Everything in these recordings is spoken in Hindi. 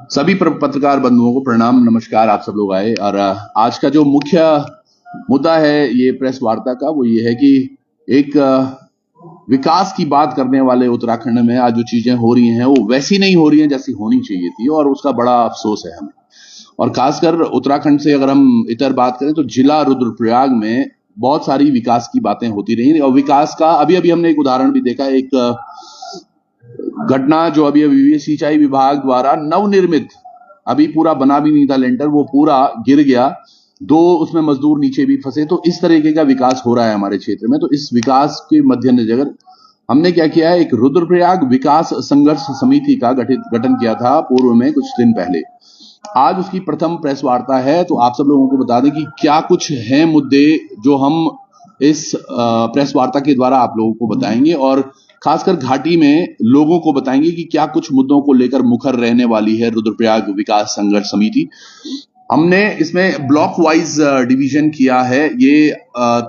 सभी पत्रकार बंधुओं को प्रणाम, नमस्कार। आप सब लोग आए और आज का जो मुख्य मुद्दा है ये प्रेस वार्ता का, वो ये है कि एक विकास की बात करने वाले उत्तराखंड में आज जो चीजें हो रही हैं वो वैसी नहीं हो रही हैं जैसी होनी चाहिए थी, और उसका बड़ा अफसोस है हमें। और खासकर उत्तराखंड से अगर हम इतर बात करें तो जिला रुद्रप्रयाग में बहुत सारी विकास की बातें होती रही, और विकास का अभी अभी हमने एक उदाहरण भी देखा। एक घटना जो अभी सिंचाई विभाग द्वारा नवनिर्मित, अभी पूरा बना भी नहीं था लेंटर, वो पूरा गिर गया, दो उसमें मजदूर नीचे भी फंसे। तो इस तरीके का विकास हो रहा है हमारे क्षेत्र में। तो इस विकास के मद्देनजर हमने क्या किया है, एक रुद्रप्रयाग विकास संघर्ष समिति का गठन किया था पूर्व में कुछ दिन पहले। आज उसकी प्रथम प्रेस वार्ता है, तो आप सब लोगों को बता दें कि क्या कुछ हैं मुद्दे जो हम इस प्रेस वार्ता के द्वारा आप लोगों को बताएंगे, और खासकर घाटी में लोगों को बताएंगे कि क्या कुछ मुद्दों को लेकर मुखर रहने वाली है रुद्रप्रयाग विकास संघर्ष समिति। हमने इसमें ब्लॉक वाइज डिवीजन किया है। ये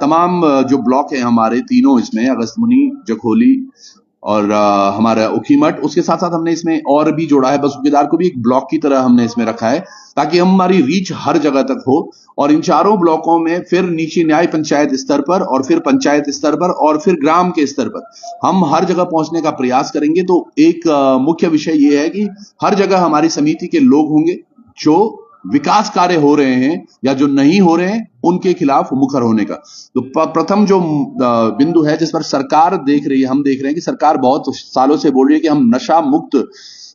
तमाम जो ब्लॉक है हमारे तीनों, इसमें अगस्त्यमुनि, जखोली और हमारा उखीमठ, उसके साथ साथ हमने इसमें और भी जोड़ा है, बसुकेदार को भी एक ब्लॉक की तरह हमने इसमें रखा है, ताकि हमारी रीच हर जगह तक हो। और इन चारों ब्लॉकों में फिर नीचे न्याय पंचायत स्तर पर, और फिर पंचायत स्तर पर, और फिर ग्राम के स्तर पर हम हर जगह पहुंचने का प्रयास करेंगे। तो एक मुख्य विषय यह है कि हर जगह हमारी समिति के लोग होंगे जो विकास कार्य हो रहे हैं या जो नहीं हो रहे हैं उनके खिलाफ मुखर होने का। तो प्रथम जो बिंदु है जिस पर सरकार देख रही है, हम देख रहे हैं कि सरकार बहुत सालों से बोल रही है कि हम नशा मुक्त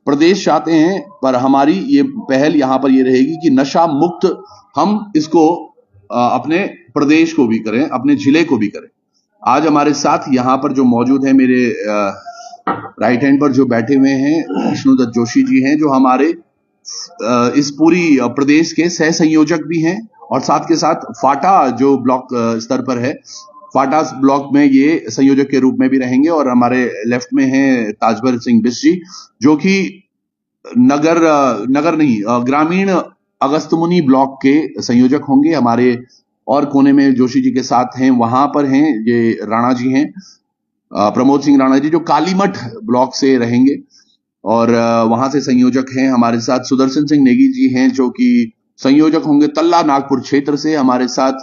प्रदेश चाहते हैं, पर हमारी ये पहल यहां पर ये रहेगी कि नशा मुक्त हम इसको अपने प्रदेश को भी करें, अपने जिले को भी करें। आज हमारे साथ यहां पर जो मौजूद है, मेरे राइट हैंड पर जो बैठे हुए हैं विष्णुदत्त जोशी जी हैं, जो हमारे इस पूरी प्रदेश के सह संयोजक भी हैं, और साथ के साथ फाटा जो ब्लॉक स्तर पर है, फाटा ब्लॉक में ये संयोजक के रूप में भी रहेंगे। और हमारे लेफ्ट में हैं ताजवर सिंह बिस जी, जो कि ग्रामीण अगस्त्यमुनि ब्लॉक के संयोजक होंगे। हमारे और कोने में जोशी जी के साथ हैं, वहां पर हैं ये राणा जी हैं, प्रमोद सिंह राणा जी, जो कालीमठ ब्लॉक से रहेंगे और वहां से संयोजक हैं। हमारे साथ सुदर्शन सिंह नेगी जी हैं, जो कि संयोजक होंगे तल्ला नागपुर क्षेत्र से। हमारे साथ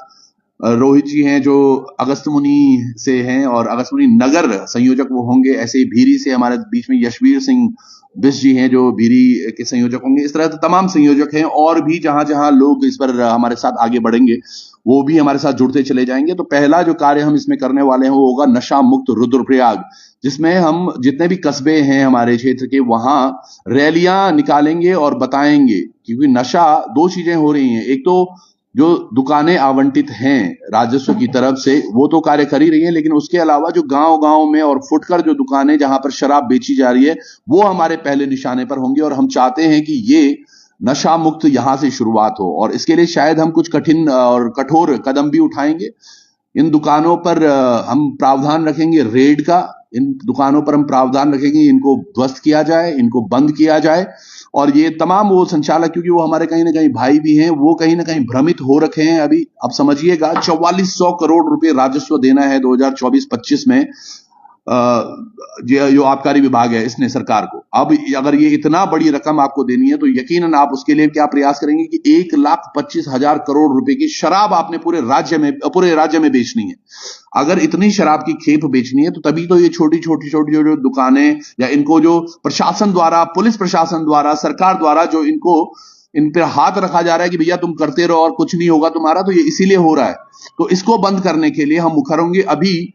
रोहित जी हैं, जो अगस्त्यमुनि से हैं और अगस्त्यमुनि नगर संयोजक वो होंगे। ऐसे ही भीरी से हमारे बीच में यशवीर सिंह बिस जी हैं, जो भीरी के संयोजक होंगे। इस तरह तमाम संयोजक हैं, और भी जहां जहां लोग इस पर हमारे साथ आगे बढ़ेंगे वो भी हमारे साथ जुड़ते चले जाएंगे। तो पहला जो कार्य हम इसमें करने वाले हैं वो होगा नशा मुक्त रुद्रप्रयाग, जिसमें हम जितने भी कस्बे हैं हमारे क्षेत्र के, वहां रैलियां निकालेंगे और बताएंगे। क्योंकि नशा, दो चीजें हो रही हैं, एक तो जो दुकानें आवंटित हैं राजस्व की तरफ से वो तो कार्य कर ही रही है, लेकिन उसके अलावा जो गांव गांव में और फुटकर जो दुकानें जहां पर शराब बेची जा रही है वो हमारे पहले निशाने पर होंगी। और हम चाहते हैं कि ये नशा मुक्त यहां से शुरुआत हो, और इसके लिए शायद हम कुछ कठिन और कठोर कदम भी उठाएंगे। इन दुकानों पर हम प्रावधान रखेंगे रेड का, इन दुकानों पर हम प्रावधान रखेंगे इनको ध्वस्त किया जाए, इनको बंद किया जाए। और ये तमाम वो संचालक, क्योंकि वो हमारे कहीं ना कहीं भाई भी हैं, वो कहीं ना कहीं भ्रमित हो रखे हैं अभी। अब समझिएगा 4400 करोड़ रुपए राजस्व देना है 2024-25 में जो आबकारी विभाग है इसने सरकार को। अब अगर ये इतना बड़ी रकम आपको देनी है तो यकीनन आप उसके लिए क्या प्रयास करेंगे कि 1,25,000 करोड़ रुपए की शराब आपने पूरे राज्य में बेचनी है। अगर इतनी शराब की खेप बेचनी है तो तभी तो ये छोटी छोटी जो दुकानें, या इनको जो प्रशासन द्वारा, पुलिस प्रशासन द्वारा, सरकार द्वारा जो इन पे हाथ रखा जा रहा है कि भैया तुम करते रहो और कुछ नहीं होगा तुम्हारा, तो ये इसीलिए हो रहा है। तो इसको बंद करने के लिए हम मुखर होंगे। अभी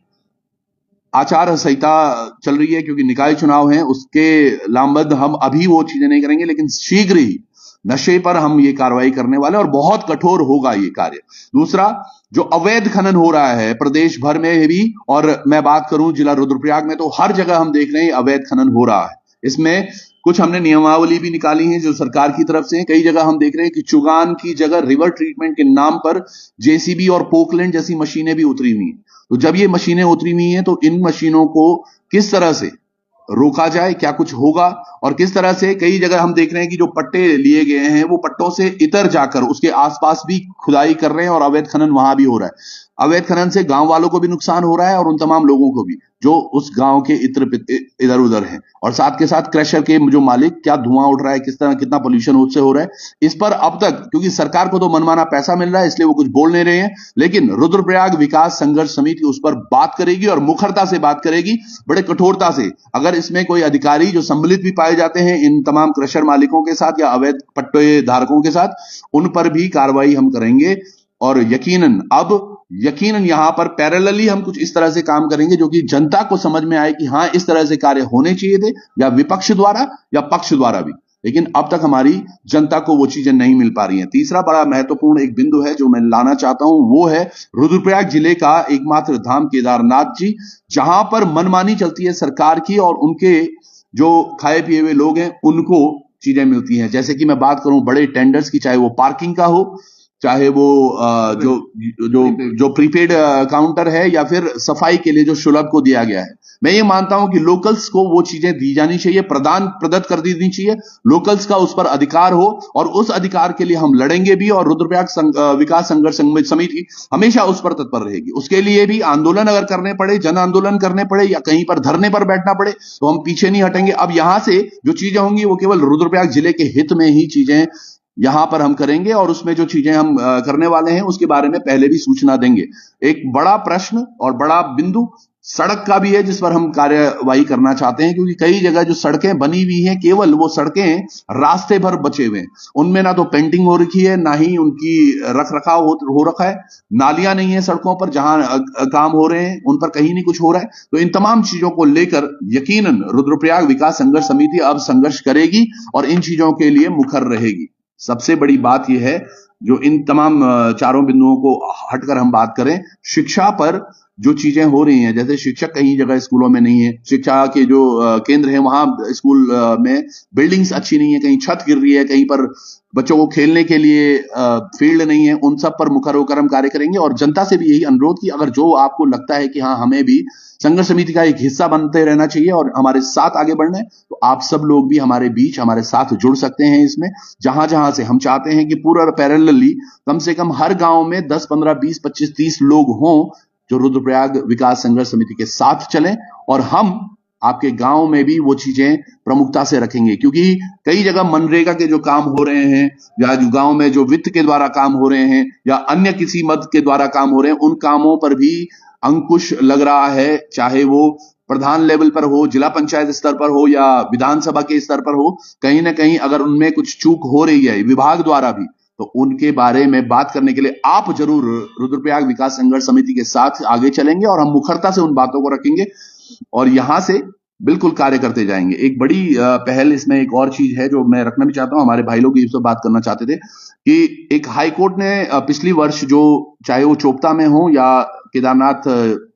आचार संहिता चल रही है क्योंकि निकाय चुनाव हैं, उसके लामबद्ध हम अभी वो चीजें नहीं करेंगे, लेकिन शीघ्र ही नशे पर हम ये कार्रवाई करने वाले, और बहुत कठोर होगा ये कार्य। दूसरा, जो अवैध खनन हो रहा है प्रदेश भर में भी, और मैं बात करूं जिला रुद्रप्रयाग में, तो हर जगह हम देख रहे हैं अवैध खनन हो रहा है। इसमें कुछ हमने नियमावली भी निकाली है जो सरकार की तरफ से। कई जगह हम देख रहे हैं कि चुगान की जगह रिवर ट्रीटमेंट के नाम पर जेसीबी और पोकलैंड जैसी मशीनें भी उतरी हुई हैं। तो जब ये मशीनें उतरी हुई हैं तो इन मशीनों को किस तरह से रोका जाए, क्या कुछ होगा, और किस तरह से कई जगह हम देख रहे हैं कि जो पट्टे लिए गए हैं वो पट्टों से इतर जाकर उसके आसपास भी खुदाई कर रहे हैं और अवैध खनन वहां भी हो रहा है। अवैध खनन से गांव वालों को भी नुकसान हो रहा है और उन तमाम लोगों को भी जो उस गांव के इधर उधर हैं, और साथ के साथ क्रशर के जो मालिक, क्या धुआं उठ रहा है, किस तरह कितना पोल्यूशन उससे हो रहा है, इस पर अब तक, क्योंकि सरकार को तो मनमाना पैसा मिल रहा है इसलिए वो कुछ बोल नहीं रहे हैं, लेकिन रुद्रप्रयाग विकास संघर्ष समिति उस पर बात करेगी और मुखरता से बात करेगी, बड़े कठोरता से। अगर इसमें कोई अधिकारी जो सम्मिलित भी पाए जाते हैं इन तमाम क्रशर मालिकों के साथ या अवैध पट्टे धारकों के साथ, उन पर भी कार्रवाई हम करेंगे। और यकीनन यहां पर पैरेलली हम कुछ इस तरह से काम करेंगे जो कि जनता को समझ में आए कि हां, इस तरह से कार्य होने चाहिए थे, या विपक्ष द्वारा या पक्ष द्वारा भी, लेकिन अब तक हमारी जनता को वो चीजें नहीं मिल पा रही हैं। तीसरा बड़ा महत्वपूर्ण एक बिंदु है जो मैं लाना चाहता हूं, वो है रुद्रप्रयाग जिले का एकमात्र धाम केदारनाथ जी, जहां पर मनमानी चलती है सरकार की और उनके जो खाए पिए हुए लोग हैं उनको चीजें मिलती हैं। जैसे कि मैं बात करूं बड़े टेंडर्स की, चाहे वो पार्किंग का हो, चाहे वो जो जो जो प्रीपेड काउंटर है, या फिर सफाई के लिए जो शुल्क को दिया गया है। मैं ये मानता हूं कि लोकल्स को वो चीजें दी जानी चाहिए, प्रदत्त कर दी चाहिए, लोकल्स का उस पर अधिकार हो, और उस अधिकार के लिए हम लड़ेंगे भी। और रुद्रप्रयाग विकास संघर्ष समिति हमेशा उस पर तत्पर रहेगी। उसके लिए भी आंदोलन अगर करने पड़े, जन आंदोलन करने पड़े, या कहीं पर धरने पर बैठना पड़े, तो हम पीछे नहीं हटेंगे। अब यहां से जो चीजें होंगी वो केवल रुद्रप्रयाग जिले के हित में ही चीजें यहां पर हम करेंगे, और उसमें जो चीजें हम करने वाले हैं उसके बारे में पहले भी सूचना देंगे। एक बड़ा प्रश्न और बड़ा बिंदु सड़क का भी है जिस पर हम कार्यवाही करना चाहते हैं, क्योंकि कई जगह जो सड़कें बनी हुई हैं, केवल वो सड़कें रास्ते भर बचे हुए हैं, उनमें ना तो पेंटिंग हो रखी है, ना ही उनकी रख रखाव हो रखा है, नालियां नहीं है सड़कों पर, जहां काम हो रहे हैं उन पर कहीं नहीं कुछ हो रहा है। तो इन तमाम चीजों को लेकर यकीनन रुद्रप्रयाग विकास संघर्ष समिति अब संघर्ष करेगी और इन चीजों के लिए मुखर रहेगी। सबसे बड़ी बात यह है, जो इन तमाम चारों बिंदुओं को हटकर हम बात करें, शिक्षा पर जो चीजें हो रही हैं, जैसे शिक्षक कहीं जगह स्कूलों में नहीं है, शिक्षा के जो केंद्र हैं वहां स्कूल में बिल्डिंग्स अच्छी नहीं है, कहीं छत गिर रही है, कहीं पर बच्चों को खेलने के लिए फील्ड नहीं है, उन सब पर मुखर होकर हम कार्य करेंगे। और जनता से भी यही अनुरोध कि अगर जो आपको लगता है कि हाँ, हमें भी संघर्ष समिति का एक हिस्सा बनते रहना चाहिए और हमारे साथ आगे बढ़ना है, तो आप सब लोग भी हमारे बीच हमारे साथ जुड़ सकते हैं इसमें। जहां जहां से हम चाहते हैं कि पूरा पैरेलली कम से कम हर गांव में 10, 15, 20, 25, 30 लोग हों जो रुद्रप्रयाग विकास संघर्ष समिति के साथ चलें, और हम आपके गांव में भी वो चीजें प्रमुखता से रखेंगे। क्योंकि कई जगह मनरेगा के जो काम हो रहे हैं, या जो गांव में जो वित्त के द्वारा काम हो रहे हैं, या अन्य किसी मद के द्वारा काम हो रहे हैं, उन कामों पर भी अंकुश लग रहा है, चाहे वो प्रधान लेवल पर हो, जिला पंचायत स्तर पर हो, या विधानसभा के स्तर पर हो। कहीं ना कहीं अगर उनमें कुछ चूक हो रही है विभाग द्वारा भी, तो उनके बारे में बात करने के लिए आप जरूर रुद्रप्रयाग विकास संघर्ष समिति के साथ आगे चलेंगे, और हम मुखरता से उन बातों को रखेंगे और यहां से बिल्कुल कार्य करते जाएंगे। एक बड़ी पहल इसमें एक और चीज है जो मैं रखना भी चाहता हूं, हमारे भाई लोग इस पर बात करना चाहते थे कि एक हाईकोर्ट ने पिछली वर्ष, जो चाहे वो चोपता में हो या केदारनाथ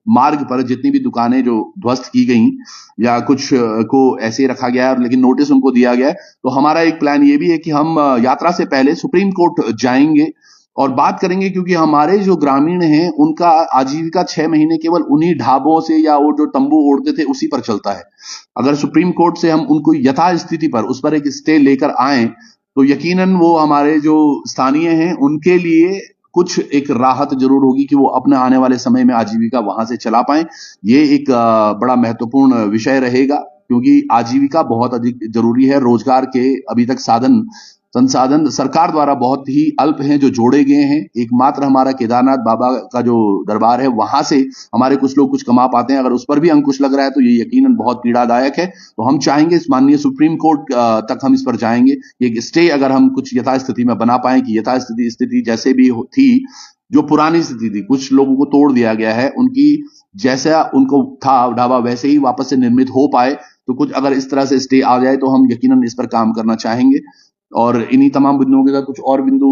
मार्ग पर जितनी भी दुकानें जो ध्वस्त की गई या कुछ को ऐसे रखा गया है, लेकिन नोटिस उनको दिया गया है, तो हमारा एक प्लान ये भी है कि हम यात्रा से पहले सुप्रीम कोर्ट जाएंगे और बात करेंगे, क्योंकि हमारे जो ग्रामीण हैं उनका आजीविका 6 महीने केवल उन्हीं ढाबों से या वो जो तंबू ओढ़ते थे उसी पर चलता है। अगर सुप्रीम कोर्ट से हम उनको यथास्थिति पर उस पर एक स्टे लेकर आए, तो यकीनन वो हमारे जो स्थानीय हैं उनके लिए कुछ एक राहत जरूर होगी कि वो अपने आने वाले समय में आजीविका वहां से चला पाए। ये एक बड़ा महत्वपूर्ण विषय रहेगा, क्योंकि आजीविका बहुत अधिक जरूरी है। रोजगार के अभी तक संसाधन सरकार द्वारा बहुत ही अल्प हैं जो जोड़े गए हैं। एकमात्र हमारा केदारनाथ बाबा का जो दरबार है, वहां से हमारे कुछ लोग कुछ कमा पाते हैं। अगर उस पर भी अंकुश लग रहा है तो ये यकीनन बहुत पीड़ादायक है। तो हम चाहेंगे इस माननीय सुप्रीम कोर्ट तक हम इस पर जाएंगे। एक स्टे अगर हम कुछ यथास्थिति में बना पाए कि स्थिति जैसे भी थी, जो पुरानी स्थिति थी, कुछ लोगों को तोड़ दिया गया है, उनकी जैसा उनको था ढाबा वैसे ही वापस से निर्मित हो पाए, तो कुछ अगर इस तरह से स्टे आ जाए तो हम यकीनन इस पर काम करना चाहेंगे। और इन्हीं तमाम बिंदुओं के साथ कुछ और बिंदु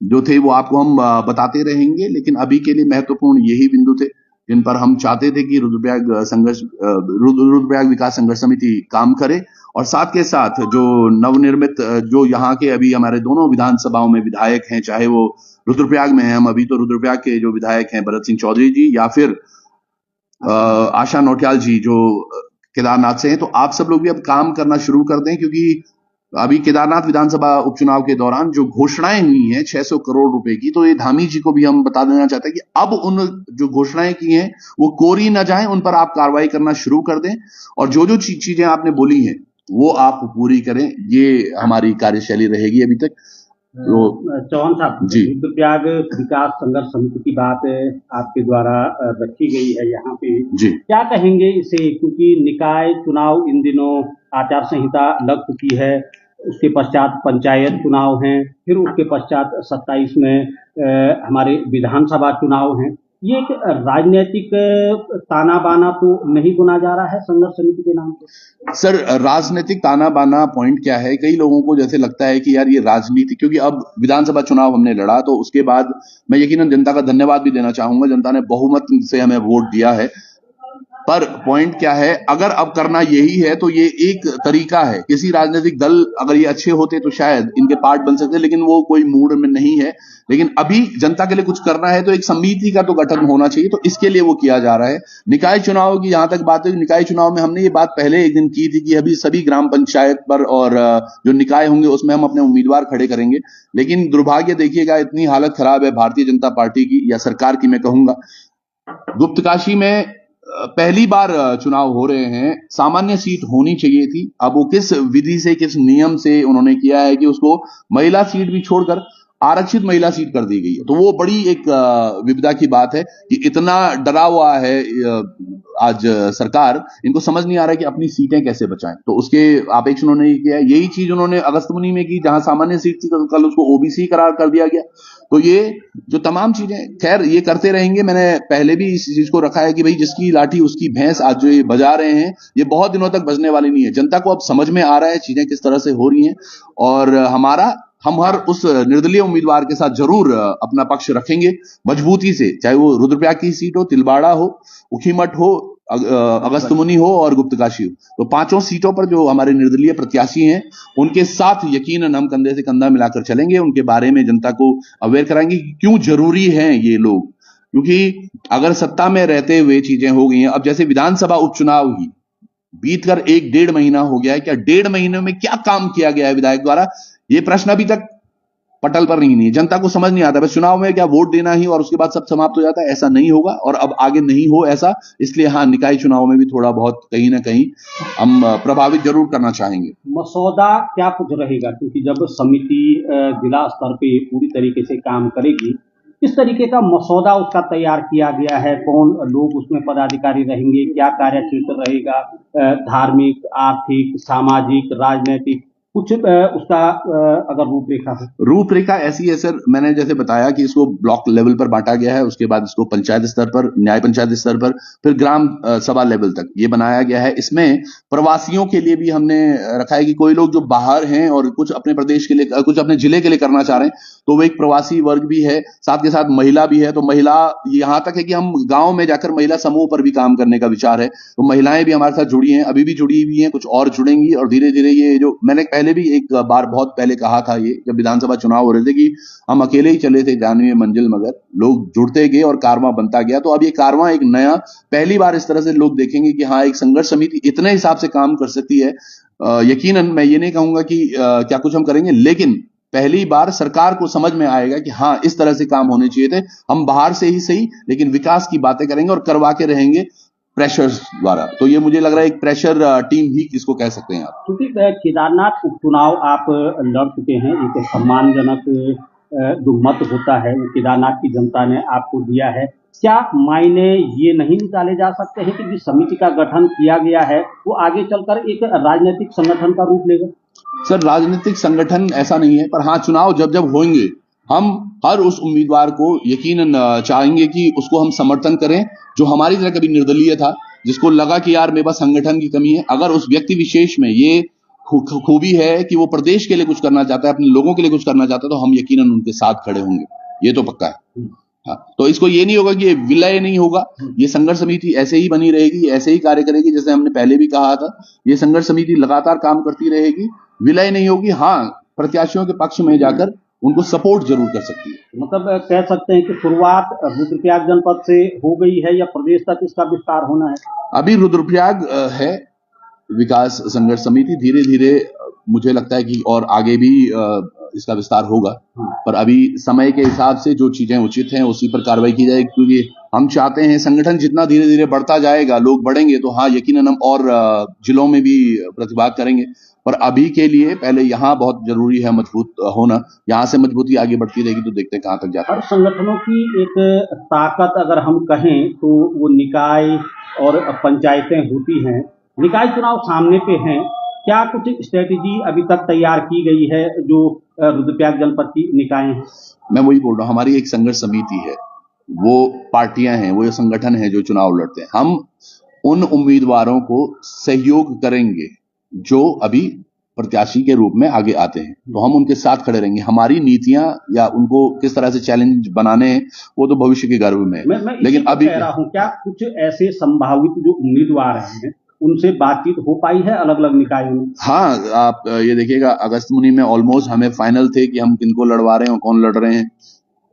जो थे वो आपको हम बताते रहेंगे, लेकिन अभी के लिए महत्वपूर्ण यही बिंदु थे जिन पर हम चाहते थे कि रुद्रप्रयाग विकास संघर्ष समिति काम करे। और साथ के साथ जो नवनिर्मित जो यहाँ के अभी हमारे दोनों विधानसभाओं में विधायक हैं, चाहे वो रुद्रप्रयाग में हैं, हम अभी तो रुद्रप्रयाग के जो विधायक हैं भरत सिंह चौधरी जी, या फिर आशा नौटियाल जी जो केदारनाथ से हैं, तो आप सब लोग भी अब काम करना शुरू कर दें, क्योंकि अभी केदारनाथ विधानसभा उपचुनाव के दौरान जो घोषणाएं हुई हैं 600 करोड़ रुपए की, तो ये धामी जी को भी हम बता देना चाहते हैं कि अब उन जो घोषणाएं की हैं वो कोरी ना जाएं, उन पर आप कार्रवाई करना शुरू कर दें और जो जो चीजें आपने बोली हैं वो आप पूरी करें। ये हमारी कार्यशैली रहेगी अभी तक। तो चौहान साहब जी, रुद्रप्रयाग विकास संघर्ष समिति की बात आपके द्वारा रखी गई है यहाँ पे जी, क्या कहेंगे इसे, क्योंकि निकाय चुनाव इन दिनों आचार संहिता लग चुकी है, उसके पश्चात पंचायत चुनाव हैं, फिर उसके पश्चात 27 में हमारे विधानसभा चुनाव हैं। ये एक राजनीतिक ताना बाना तो नहीं बुना जा रहा है संघर्ष समिति के नाम पे? सर, राजनीतिक ताना बाना पॉइंट क्या है, कई लोगों को जैसे लगता है कि यार ये राजनीति, क्योंकि अब विधानसभा चुनाव हमने लड़ा तो उसके बाद मैं यकीनन जनता का धन्यवाद भी देना चाहूंगा, जनता ने बहुमत से हमें वोट दिया है। पर पॉइंट क्या है, अगर अब करना यही है तो ये एक तरीका है। किसी राजनीतिक दल अगर ये अच्छे होते तो शायद इनके पार्ट बन सकते, लेकिन वो कोई मूड में नहीं है। लेकिन अभी जनता के लिए कुछ करना है तो एक समिति का तो गठन होना चाहिए, तो इसके लिए वो किया जा रहा है। निकाय चुनाव की जहां तक बात है, निकाय चुनाव में हमने ये बात पहले एक दिन की थी कि अभी सभी ग्राम पंचायत पर और जो निकाय होंगे उसमें हम अपने उम्मीदवार खड़े करेंगे। लेकिन दुर्भाग्य देखिएगा, इतनी हालत खराब है भारतीय जनता पार्टी की या सरकार की, मैं कहूंगा। गुप्तकाशी में पहली बार चुनाव हो रहे हैं, सामान्य सीट होनी चाहिए थी। अब वो किस विधि से, किस नियम से उन्होंने किया है कि उसको महिला सीट भी छोड़कर आरक्षित महिला सीट कर दी गई है, तो वो बड़ी एक विपदा की बात है कि इतना डरा हुआ है आज सरकार, इनको समझ नहीं आ रहा है कि अपनी सीटें कैसे बचाएं। तो उसके अपेक्ष उन्होंने ये किया है। यही चीज उन्होंने अगस्तमुनि में की, जहां सामान्य सीट थी कल उसको ओबीसी करार कर दिया गया। तो ये जो तमाम चीजें, खैर ये करते रहेंगे। मैंने पहले भी इस चीज को रखा है कि भाई जिसकी लाठी उसकी भैंस, आज जो ये बजा रहे हैं ये बहुत दिनों तक बजने वाली नहीं है। जनता को अब समझ में आ रहा है चीजें किस तरह से हो रही हैं, और हम हर उस निर्दलीय उम्मीदवार के साथ जरूर अपना पक्ष रखेंगे मजबूती से, चाहे वो रुद्रप्रयाग की सीट हो, तिलवाड़ा हो, उखीमठ हो, अगस्तमुनि हो और गुप्तकाशी हो। तो पांचों सीटों पर जो हमारे निर्दलीय प्रत्याशी हैं उनके साथ यकीनन हम कंधे से कंधा मिलाकर चलेंगे, उनके बारे में जनता को अवेयर कराएंगे कि क्यों जरूरी हैं ये लोग। क्योंकि अगर सत्ता में रहते हुए चीजें हो गई हैं, अब जैसे विधानसभा उपचुनाव ही बीतकर 1-1.5 महीना हो गया है, क्या 1.5 महीने में क्या काम किया गया है विधायक द्वारा, ये प्रश्न अभी तक पटल पर नहीं है। जनता को समझ नहीं आता, बस चुनाव में क्या वोट देना ही और उसके बाद सब समाप्त हो जाता है, ऐसा नहीं होगा और अब आगे नहीं हो ऐसा। इसलिए हाँ, निकाय चुनाव में भी थोड़ा बहुत कहीं ना कहीं हम प्रभावित जरूर करना चाहेंगे। मसौदा क्या कुछ रहेगा, क्योंकि जब समिति जिला स्तर पे पूरी तरीके से काम करेगी, किस तरीके का मसौदा उसका तैयार किया गया है, कौन लोग उसमें पदाधिकारी रहेंगे, क्या कार्यक्षेत्र रहेगा, धार्मिक, आर्थिक, सामाजिक, राजनीतिक, कुछ उसका अगर रूपरेखा ऐसी है सर, मैंने जैसे बताया कि इसको ब्लॉक लेवल पर बांटा गया है, उसके बाद इसको पंचायत स्तर पर, न्याय पंचायत स्तर पर, फिर ग्राम सभा लेवल तक ये बनाया गया है। इसमें प्रवासियों के लिए भी हमने रखा है कि कोई लोग जो बाहर हैं और कुछ अपने प्रदेश के लिए, कुछ अपने जिले के लिए करना चाह रहे हैं, तो वो एक प्रवासी वर्ग भी है, साथ के साथ महिला भी है। तो महिला यहां तक है कि हम गांव में जाकर महिला समूह पर भी काम करने का विचार है, तो महिलाएं भी हमारे साथ जुड़ी हैं, अभी भी जुड़ी हुई हैं, कुछ और जुड़ेंगी। और धीरे धीरे ये जो मैंने पहले भी एक बार बहुत पहले कहा था, ये जब विधानसभा चुनाव हो रहे थे, कि हम अकेले ही चले थे जानवी मंजिल, मगर लोग जुड़ते गए और कारवां बनता गया। तो अब ये कारवां एक नया, पहली बार इस तरह से लोग देखेंगे कि हाँ, एक संघर्ष समिति इतने हिसाब से काम कर सकती है। यकीनन मैं ये नहीं कहूंगा कि क्या कुछ हम करेंगे, लेकिन पहली बार सरकार को समझ में आएगा कि हाँ, इस तरह से काम होने चाहिए थे। हम बाहर से ही सही, लेकिन विकास की बातें करेंगे और करवा के रहेंगे प्रेशर द्वारा। तो ये मुझे लग रहा है एक प्रेशर टीम ही इसको कह सकते हैं आप। क्योंकि केदारनाथ उपचुनाव आप लड़ चुके हैं, एक सम्मानजनक जो मत होता है वो केदारनाथ की जनता ने आपको दिया है। क्या मायने ये नहीं निकाले जा सकते हैं कि जिस समिति का गठन किया गया है वो आगे चलकर एक राजनीतिक संगठन का रूप लेगा? सर, राजनीतिक संगठन ऐसा नहीं है, पर हाँ, चुनाव जब जब होंगे हम हर उस उम्मीदवार को यकीनन चाहेंगे कि उसको हम समर्थन करें जो हमारी तरह कभी निर्दलीय था, जिसको लगा कि यार मेरे पास संगठन की कमी है। अगर उस व्यक्ति विशेष में ये खूबी है कि वो प्रदेश के लिए कुछ करना चाहता है, अपने लोगों के लिए कुछ करना चाहता है, तो हम यकीनन उनके साथ खड़े होंगे, ये तो पक्का है। हाँ, तो इसको ये नहीं होगा कि ये विलय नहीं होगा, ये संघर्ष समिति ऐसे ही बनी रहेगी, ऐसे ही कार्य करेगी जैसे हमने पहले भी कहा था। ये संघर्ष समिति लगातार काम करती रहेगी, विलय नहीं होगी। हाँ, प्रत्याशियों के पक्ष में जाकर उनको सपोर्ट जरूर कर सकती है। मतलब कह सकते हैं कि शुरुआत रुद्रप्रयाग जनपद से हो गई है या प्रदेश तक इसका विस्तार होना है? अभी रुद्रप्रयाग है विकास संघर्ष समिति, धीरे धीरे मुझे लगता है कि और आगे भी इसका विस्तार होगा, पर अभी समय के हिसाब से जो चीजें उचित हैं उसी पर कार्रवाई की जाएगी, क्योंकि हम चाहते हैं संगठन जितना धीरे धीरे बढ़ता जाएगा, लोग बढ़ेंगे तो हाँ यकीनन हम और जिलों में भी प्रतिभाग करेंगे, पर अभी के लिए पहले यहाँ बहुत जरूरी है मजबूत होना। यहाँ से मजबूती आगे बढ़ती रहेगी तो देखते हैं कहाँ तक जाता है। हर संगठनों की एक ताकत अगर हम कहें तो वो निकाय और पंचायतें होती हैं। निकाय चुनाव सामने पे हैं, क्या कुछ स्ट्रेटेजी अभी तक तैयार की गई है जो रुद्रप्रयाग जनपद की निकाय हैं? मैं वही बोल रहा हूँ, हमारी एक संघर्ष समिति है, वो पार्टियां हैं, वो संगठन है जो चुनाव लड़ते हैं। हम उन उम्मीदवारों को सहयोग करेंगे जो अभी प्रत्याशी के रूप में आगे आते हैं, तो हम उनके साथ खड़े रहेंगे। हमारी नीतियां या उनको किस तरह से चैलेंज बनाने हैं वो तो भविष्य के गर्भ में मैं लेकिन अभी कह रहा हूं, क्या कुछ ऐसे संभावित जो उम्मीदवार हैं उनसे बातचीत हो पाई है अलग अलग निकायों में? हाँ, आप ये देखिएगा अगस्त मुनि में ऑलमोस्ट हमें फाइनल थे कि हम किनको लड़वा रहे हैं और कौन लड़ रहे हैं।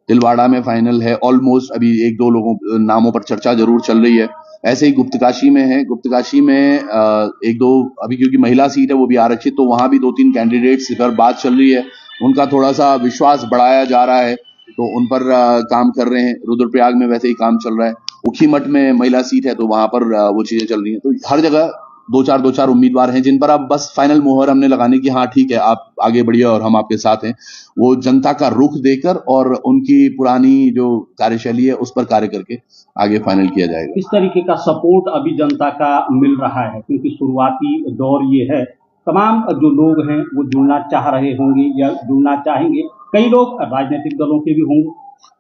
तिलवाड़ा में फाइनल है ऑलमोस्ट, अभी एक दो लोगों नामों पर चर्चा जरूर चल रही है। ऐसे ही गुप्तकाशी में है, गुप्तकाशी में एक दो अभी क्योंकि महिला सीट है वो भी आरक्षित, तो वहां भी 2-3 कैंडिडेट्स पर बात चल रही है, उनका थोड़ा सा विश्वास बढ़ाया जा रहा है, तो उन पर काम कर रहे हैं। रुद्रप्रयाग में वैसे ही काम चल रहा है। उखीमठ में महिला सीट है तो वहां पर वो चीजें चल रही हैं। तो हर जगह दो चार उम्मीदवार हैं जिन पर अब बस फाइनल मोहर हमने लगाने की, हाँ ठीक है आप आगे बढ़िए और हम आपके साथ हैं। वो जनता का रुख देकर और उनकी पुरानी जो कार्यशैली है उस पर कार्य करके आगे फाइनल किया जाएगा। किस तरीके का सपोर्ट अभी जनता का मिल रहा है, क्योंकि शुरुआती दौर ये है, तमाम जो लोग हैं वो जुड़ना चाह रहे होंगे या जुड़ना चाहेंगे, कई लोग राजनीतिक दलों के भी होंगे?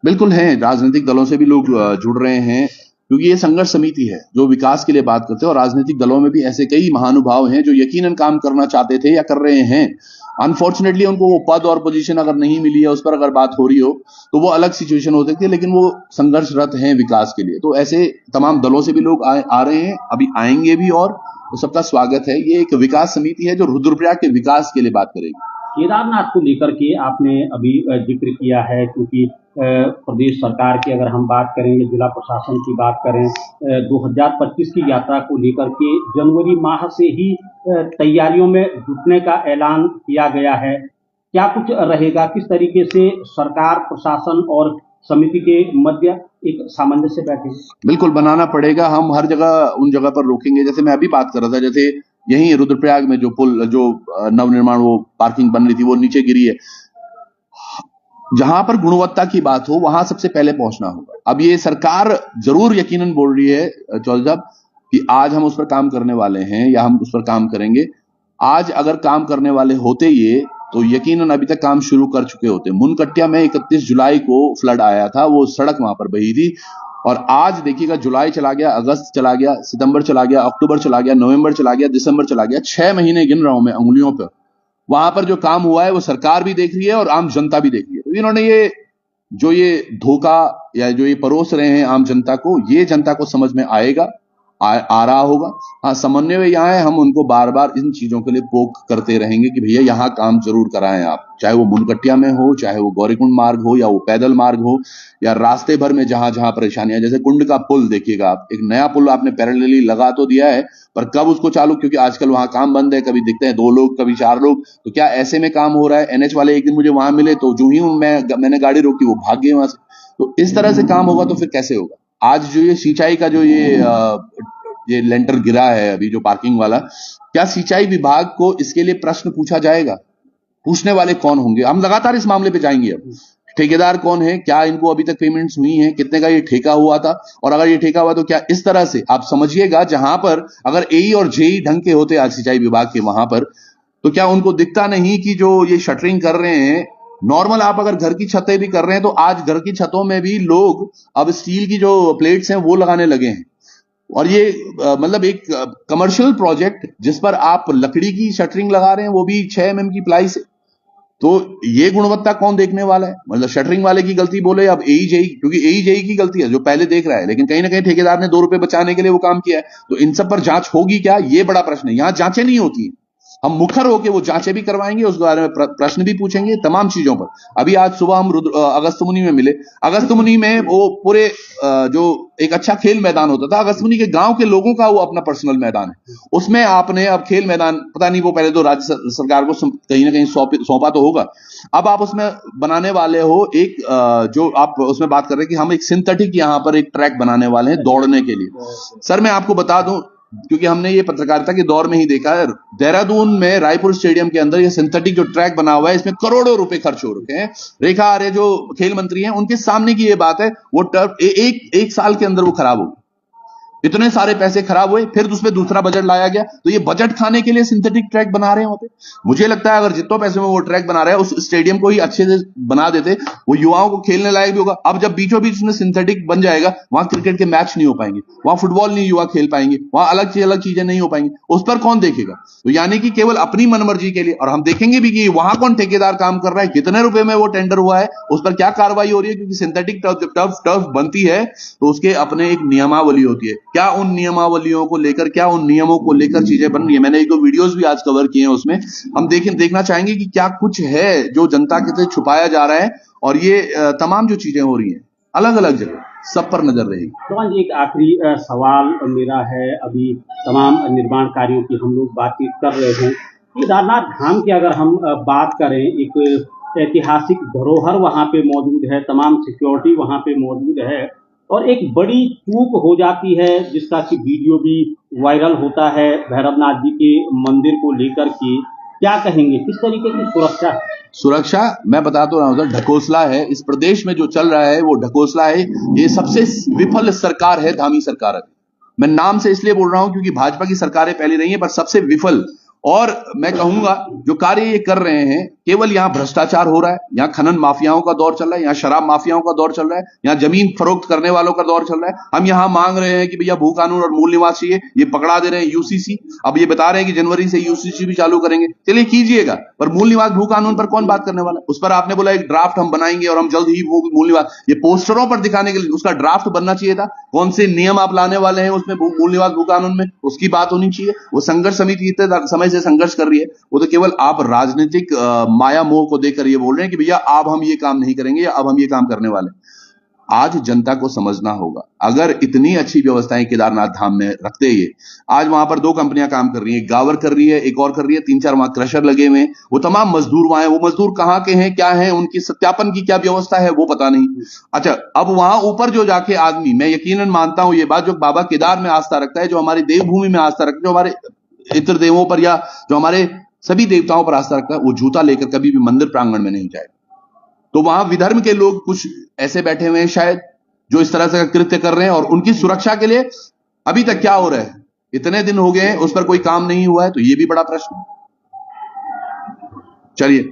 बिल्कुल हैं, राजनीतिक दलों से भी लोग जुड़ रहे हैं, क्योंकि ये संघर्ष समिति है जो विकास के लिए बात करते हैं, और राजनीतिक दलों में भी ऐसे कई महानुभाव हैं जो यकीनन काम करना चाहते थे या कर रहे हैं। अनफॉर्चुनेटली उनको वो पद और पोजीशन अगर नहीं मिली है, उस पर अगर बात हो रही हो तो वो अलग सिचुएशन हो सकती है, लेकिन वो संघर्षरत हैं विकास के लिए। तो ऐसे तमाम दलों से भी लोग आ रहे हैं, अभी आएंगे भी, और तो सबका स्वागत है। ये एक विकास समिति है जो रुद्रप्रयाग के विकास के लिए बात करेगी। केदारनाथ को लेकर के आपने अभी जिक्र किया है, क्योंकि प्रदेश सरकार की अगर हम बात करें या जिला प्रशासन की बात करें, 2025 की यात्रा को लेकर के जनवरी माह से ही तैयारियों में जुटने का ऐलान किया गया है। क्या कुछ रहेगा, किस तरीके से सरकार, प्रशासन और समिति के मध्य एक सामंजस्य बैठेगा? बिल्कुल बनाना पड़ेगा। हम हर जगह उन जगह पर रोकेंगे, जैसे मैं अभी बात कर रहा था, जैसे यहीं रुद्रप्रयाग में जो पुल, जो नवनिर्माण, वो पार्किंग बन रही थी वो नीचे गिरी है। जहां पर गुणवत्ता की बात हो वहां सबसे पहले पहुंचना होगा। अब ये सरकार जरूर यकीनन बोल रही है चौधरी साहब कि आज हम उस पर काम करने वाले हैं या हम उस पर काम करेंगे। आज अगर काम करने वाले होते ये तो यकीनन अभी तक काम शुरू कर चुके होते। मुनकट्टिया में 31 जुलाई को फ्लड आया था, वो सड़क वहां पर बही थी, और आज देखिएगा जुलाई चला गया, अगस्त चला गया, सितंबर चला गया, अक्टूबर चला गया, नवंबर चला गया, दिसंबर चला गया। 6 महीने गिन रहा हूं मैं अंगुलियों पर। वहां पर जो काम हुआ है वो सरकार भी देख रही है और आम जनता भी देख रही है। तो इन्होंने ये धोखा या जो ये परोस रहे हैं आम जनता को, ये जनता को समझ में आएगा, आ रहा होगा। हाँ, समन्वय यहाँ है, हम उनको बार बार इन चीजों के लिए पोक करते रहेंगे कि भैया यहाँ काम जरूर कराएं आप, चाहे वो मुनकट्टिया में हो, चाहे वो गौरीकुंड मार्ग हो, या वो पैदल मार्ग हो, या रास्ते भर में जहां जहां परेशानियां, जैसे कुंड का पुल देखिएगा आप, एक नया पुल आपने पैरेलली लगा तो दिया है, पर कब उसको चालू, क्योंकि आजकल वहां काम बंद है, कभी दिखते हैं 2 लोग, कभी 4 लोग, तो क्या ऐसे में काम हो रहा है? एनएच वाले एक दिन मुझे वहां मिले तो जो ही मैंने गाड़ी रोकी वो भाग गए वहां से। तो इस तरह से काम होगा तो फिर कैसे होगा? आज जो ये सिंचाई का जो ये लेंटर गिरा है अभी जो पार्किंग वाला, क्या सिंचाई विभाग को इसके लिए प्रश्न पूछा जाएगा? पूछने वाले कौन होंगे? हम लगातार इस मामले पे जाएंगे। अब ठेकेदार कौन है, क्या इनको अभी तक पेमेंट्स हुई हैं, कितने का ये ठेका हुआ था, और अगर ये ठेका हुआ तो क्या इस तरह से आप समझिएगा, जहां पर अगर एई और जेई ढंग के होते आज सिंचाई विभाग के वहां पर, तो क्या उनको दिखता नहीं कि जो ये शटरिंग कर रहे हैं, नॉर्मल आप अगर घर की छतें भी कर रहे हैं तो आज घर की छतों में भी लोग अब स्टील की जो प्लेट्स हैं वो लगाने लगे हैं, और ये मतलब एक कमर्शियल प्रोजेक्ट जिस पर आप लकड़ी की शटरिंग लगा रहे हैं, वो भी 6 mm की प्लाई से। तो ये गुणवत्ता कौन देखने वाला है? मतलब शटरिंग वाले की गलती बोले अब एई जेई, क्योंकि एई जेई की गलती है जो पहले देख रहा है, लेकिन कहीं ना कहीं ठेकेदार ने 2 रुपए बचाने के लिए वो काम किया है। तो इन सब पर जांच होगी क्या, ये बड़ा प्रश्न है। यहां जांचें नहीं होती हैं, हम मुखर होकर वो जांचें भी करवाएंगे, उस बारे में प्रश्न भी पूछेंगे, तमाम चीजों पर। अभी आज सुबह हम अगस्त्यमुनि में मिले। अगस्त्यमुनि में वो पूरे जो एक अच्छा खेल मैदान होता था, अगस्त्यमुनि के गांव के लोगों का वो अपना पर्सनल मैदान है, उसमें आपने अब खेल मैदान, पता नहीं वो पहले तो राज्य सरकार को कहीं ना कहीं सौंपा तो होगा, अब आप उसमें बनाने वाले हो एक जो आप उसमें बात कर रहे हैं कि हम एक सिंथेटिक यहां पर एक ट्रैक बनाने वाले हैं दौड़ने के लिए। सर मैं आपको बता दूं, क्योंकि हमने ये पत्रकारिता के दौर में ही देखा है, देहरादून में रायपुर स्टेडियम के अंदर ये सिंथेटिक जो ट्रैक बना हुआ है, इसमें करोड़ों रुपए खर्च हो रखे हैं। रेखा आर्य जो खेल मंत्री हैं, उनके सामने की ये बात है, वो टर्फ एक साल के अंदर वो खराब हो गई। इतने सारे पैसे खराब हुए, फिर उसमें दूसरा बजट लाया गया, तो ये बजट खाने के लिए सिंथेटिक ट्रैक बना रहे होते। मुझे लगता है अगर जितने पैसे में वो ट्रैक बना रहे हैं, उस स्टेडियम को ही अच्छे से बना देते, वो युवाओं को खेलने लायक भी होगा। अब जब बीचों बीच में सिंथेटिक बन जाएगा, वहां क्रिकेट के मैच नहीं हो पाएंगे, वहां फुटबॉल नहीं युवा खेल पाएंगे, वहां अलग चीजें नहीं हो पाएंगी, उस पर कौन देखेगा? तो यानी कि केवल अपनी मनमर्जी के लिए, और हम देखेंगे भी कि वहां कौन ठेकेदार काम कर रहा है, कितने रुपए में वो टेंडर हुआ है, उस पर क्या कार्रवाई हो रही है, क्योंकि सिंथेटिक टर्फ बनती है तो उसके अपने एक नियमावली होती है। क्या उन नियमावलियों को लेकर, क्या उन नियमों को लेकर चीजें बन रही है? मैंने एक दो वीडियोस भी आज कवर किए हैं, उसमें हम देखना चाहेंगे कि क्या कुछ है जो जनता के से छुपाया जा रहा है, और ये तमाम जो चीजें हो रही हैं अलग अलग जगह, सब पर नजर रहेगी। तो एक आखिरी सवाल मेरा है, अभी तमाम निर्माण कार्यों की हम लोग बातचीत कर रहे हैं, केदारनाथ धाम की अगर हम बात करें, एक ऐतिहासिक धरोहर वहां पे मौजूद है, तमाम सिक्योरिटी वहां पे मौजूद है, और एक बड़ी चूक हो जाती है जिसका कि वीडियो भी वायरल होता है भैरवनाथ जी के मंदिर को लेकर के, क्या कहेंगे, किस तरीके की सुरक्षा है? सुरक्षा मैं बता तो रहा हूं सर, ढकोसला है इस प्रदेश में जो चल रहा है, वो ढकोसला है। ये सबसे विफल सरकार है धामी सरकार है। मैं नाम से इसलिए बोल रहा हूं क्योंकि भाजपा की सरकारें पहले रही हैं, पर सबसे विफल। और मैं कहूंगा जो कार्य ये कर रहे हैं, केवल यहां भ्रष्टाचार हो रहा है, यहां खनन माफियाओं का दौर चल रहा है, यहां शराब माफियाओं का दौर चल रहा है, यहां जमीन फरोख्त करने वालों का दौर चल रहा है। हम यहां मांग रहे हैं कि भैया भू कानून और मूल निवास चाहिए, ये पकड़ा दे रहे हैं यूसीसी। अब ये बता रहे हैं कि जनवरी से यूसीसी भी चालू करेंगे, चलिए कीजिएगा, पर मूल निवास भू कानून पर कौन बात करने वाला? उस पर आपने बोला एक ड्राफ्ट हम बनाएंगे और हम जल्द ही मूल निवास, ये पोस्टरों पर दिखाने के लिए उसका ड्राफ्ट बनना चाहिए था। कौन से नियम आप लाने वाले हैं उसमें मूल निवास भू कानून में, उसकी बात होनी चाहिए। वो संघर्ष समिति इतने समय से संघर्ष कर रही है, वो तो केवल आप राजनीतिक माया मोह को देकर ये बोल रहे हैं कि भैया अब हम ये काम नहीं करेंगे या अब हम ये काम करने वाले। आज जनता को समझना होगा, अगर इतनी अच्छी व्यवस्थाएं केदारनाथ धाम में रखते ये, आज वहां पर दो कंपनियां काम कर रही हैं, गावर कर रही है, एक और कर रही है, 3-4 वहां क्रशर लगे हुए हैं, वो तमाम मजदूर वहां हैं, वो मजदूर कहां के हैं, क्या है, उनकी सत्यापन की क्या व्यवस्था है वो पता नहीं। अच्छा, अब वहां ऊपर जो जाके आदमी, मैं यकीनन मानता हूं ये बात, जो बाबा केदार में आस्था रखता है, जो हमारी देवभूमि में आस्था रखता है, जो हमारे इतर देवों पर या जो हमारे सभी देवताओं पर आस्था रखता है, वो जूता लेकर कभी भी मंदिर प्रांगण में नहीं जाएगा। तो वहां विधर्म के लोग कुछ ऐसे बैठे हुए हैं शायद, जो इस तरह से कृत्य कर रहे हैं, और उनकी सुरक्षा के लिए अभी तक क्या हो रहा है, इतने दिन हो गए हैं, उस पर कोई काम नहीं हुआ है, तो ये भी बड़ा प्रश्न है। चलिए।